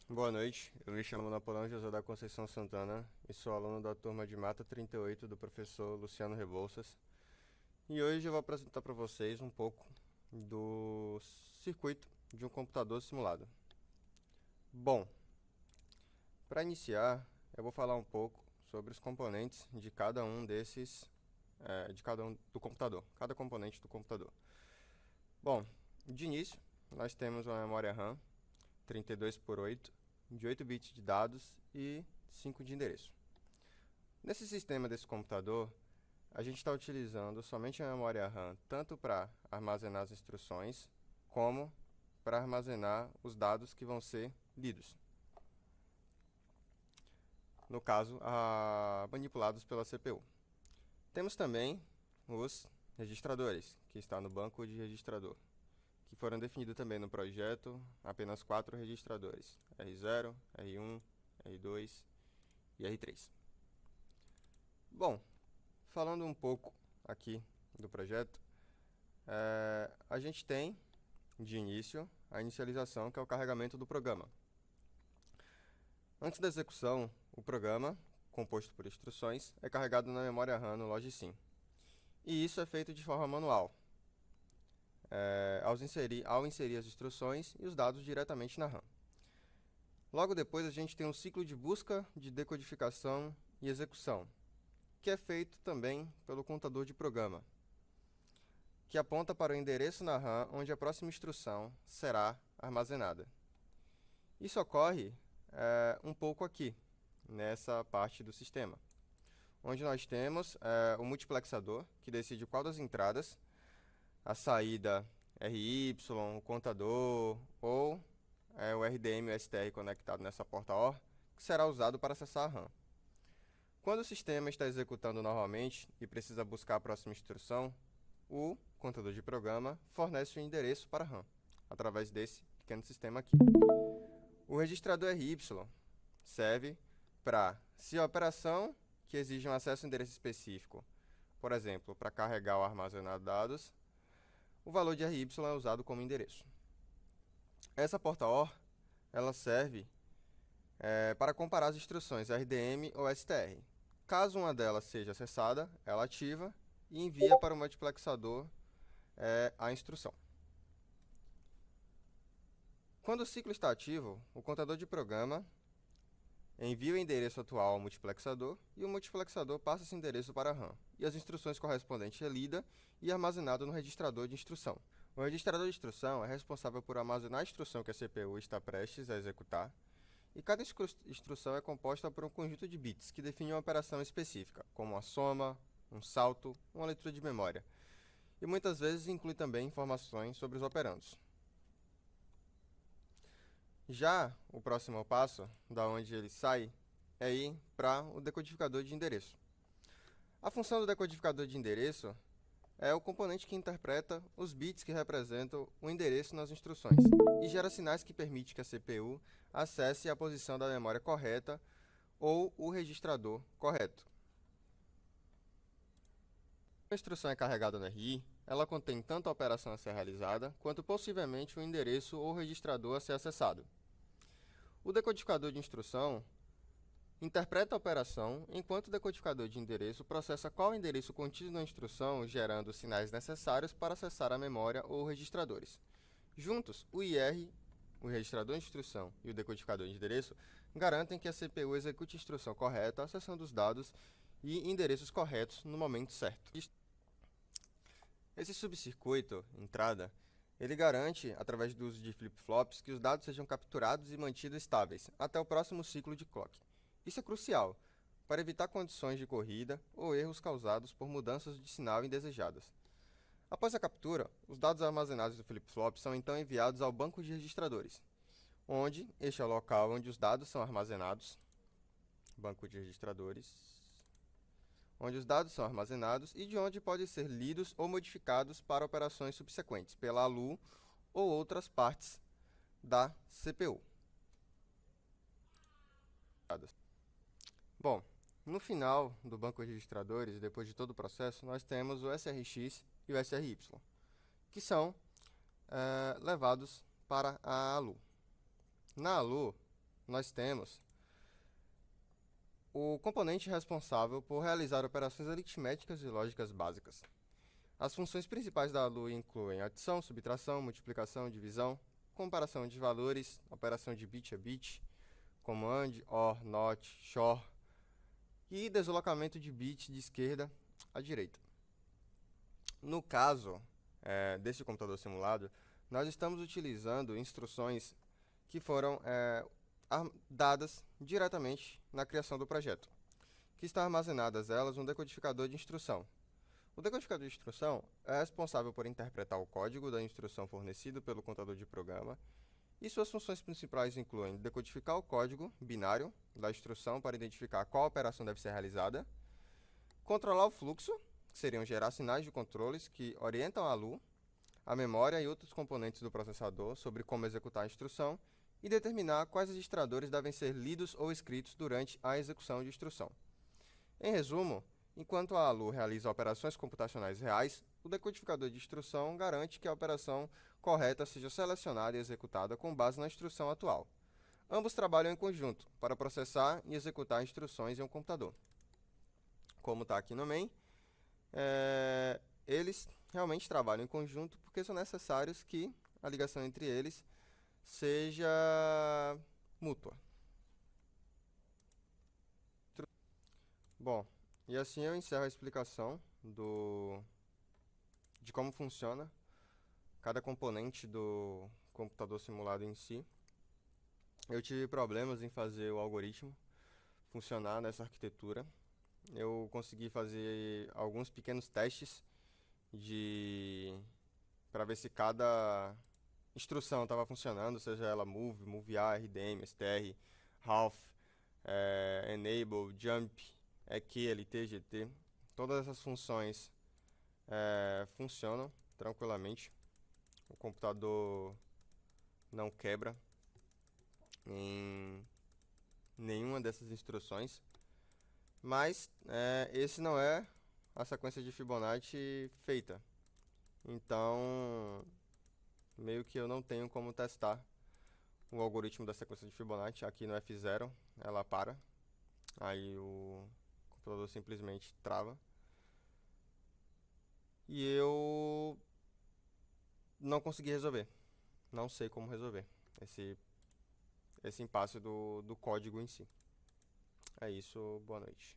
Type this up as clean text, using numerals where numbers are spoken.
Boa noite, eu me chamo Napoleão José da Conceição Santana e sou aluno da turma de Mata 38 do professor Luciano Rebouças. E hoje eu vou apresentar para vocês um pouco do circuito de um computador simulado. Bom, para iniciar, eu vou falar um pouco sobre os componentes de cada um desses, de cada um do computador, cada componente do computador. Bom, de início, nós temos uma memória RAM 32 por 8, de 8 bits de dados e 5 de endereço. Nesse sistema desse computador, a gente está utilizando somente a memória RAM tanto para armazenar as instruções, como para armazenar os dados que vão ser lidos. No caso, manipulados pela CPU. Temos também os registradores, que está no banco de registrador, que foram definidos também no projeto, apenas 4 registradores, R0, R1, R2 e R3. Bom, falando um pouco aqui do projeto, a gente tem, de início, a inicialização, que é o carregamento do programa. Antes da execução, o programa, composto por instruções, é carregado na memória RAM no Logsim. E isso é feito de forma manual, ao inserir as instruções e os dados diretamente na RAM. Logo depois, a gente tem um ciclo de busca, de decodificação e execução, que é feito também pelo contador de programa, que aponta para o endereço na RAM onde a próxima instrução será armazenada. Isso ocorre um pouco aqui, nessa parte do sistema, onde nós temos o multiplexador, que decide qual das entradas, a saída RY, o contador ou o RDM e o STR conectado nessa porta OR, que será usado para acessar a RAM. Quando o sistema está executando normalmente e precisa buscar a próxima instrução, o contador de programa fornece o endereço para a RAM, através desse pequeno sistema aqui. O registrador RY serve para, se a operação que exige um acesso a endereço específico, por exemplo, para carregar ou armazenar dados, o valor de RY é usado como endereço. Essa porta OR, ela serve para comparar as instruções RDM ou STR. Caso uma delas seja acessada, ela ativa e envia para o multiplexador a instrução. Quando o ciclo está ativo, o contador de programa envia o endereço atual ao multiplexador e o multiplexador passa esse endereço para a RAM, e as instruções correspondentes é lida e armazenada no registrador de instrução. O registrador de instrução é responsável por armazenar a instrução que a CPU está prestes a executar, e cada instrução é composta por um conjunto de bits que define uma operação específica, como uma soma, um salto, uma leitura de memória, e muitas vezes inclui também informações sobre os operandos. Já o próximo passo, da onde ele sai, é ir para o decodificador de endereço. A função do decodificador de endereço é o componente que interpreta os bits que representam o endereço nas instruções e gera sinais que permitem que a CPU acesse a posição da memória correta ou o registrador correto. Quando a instrução é carregada no RI, ela contém tanto a operação a ser realizada, quanto possivelmente o endereço ou registrador a ser acessado. O decodificador de instrução interpreta a operação, enquanto o decodificador de endereço processa qual endereço contido na instrução, gerando os sinais necessários para acessar a memória ou registradores. Juntos, o IR, o registrador de instrução e o decodificador de endereço garantem que a CPU execute a instrução correta, acessando os dados e endereços corretos no momento certo. Esse subcircuito, entrada, ele garante, através do uso de flip-flops, que os dados sejam capturados e mantidos estáveis até o próximo ciclo de clock. Isso é crucial para evitar condições de corrida ou erros causados por mudanças de sinal indesejadas. Após a captura, os dados armazenados do flip-flop são então enviados ao banco de registradores, onde este é o local onde os dados são armazenados, banco de registradores, onde os dados são armazenados e de onde podem ser lidos ou modificados para operações subsequentes pela ALU ou outras partes da CPU. Bom, no final do banco de registradores, depois de todo o processo, nós temos o SRX e o SRY, que são levados para a ALU. Na ALU, nós temos o componente responsável por realizar operações aritméticas e lógicas básicas. As funções principais da ALU incluem adição, subtração, multiplicação, divisão, comparação de valores, operação de bit a bit, como AND, OR, NOT, XOR, e deslocamento de bit de esquerda à direita. No caso desse computador simulado, nós estamos utilizando instruções que foram dadas diretamente na criação do projeto, que estão armazenadas elas no decodificador de instrução. O decodificador de instrução é responsável por interpretar o código da instrução fornecido pelo contador de programa, e suas funções principais incluem decodificar o código binário da instrução para identificar qual operação deve ser realizada, controlar o fluxo, que seriam gerar sinais de controles que orientam a ALU, a memória e outros componentes do processador sobre como executar a instrução, e determinar quais registradores devem ser lidos ou escritos durante a execução de instrução. Em resumo, enquanto a ALU realiza operações computacionais reais, o decodificador de instrução garante que a operação correta seja selecionada e executada com base na instrução atual. Ambos trabalham em conjunto para processar e executar instruções em um computador. Como está aqui no main, eles realmente trabalham em conjunto porque são necessários que a ligação entre eles seja mútua. Bom, e assim eu encerro a explicação de como funciona cada componente do computador simulado em si. Eu tive problemas em fazer o algoritmo funcionar nessa arquitetura. Eu consegui fazer alguns pequenos testes para ver se cada instrução estava funcionando, seja ela move, movear, RDM, str, half, enable, jump, EQ, LT, GT. Todas essas funções funcionam tranquilamente. O computador não quebra em nenhuma dessas instruções, mas esse não é a sequência de Fibonacci feita. Então, meio que eu não tenho como testar o algoritmo da sequência de Fibonacci. Aqui no F0 ela para, aí o computador simplesmente trava. E eu não consegui resolver. Não sei como resolver esse impasse do código em si. É isso, boa noite.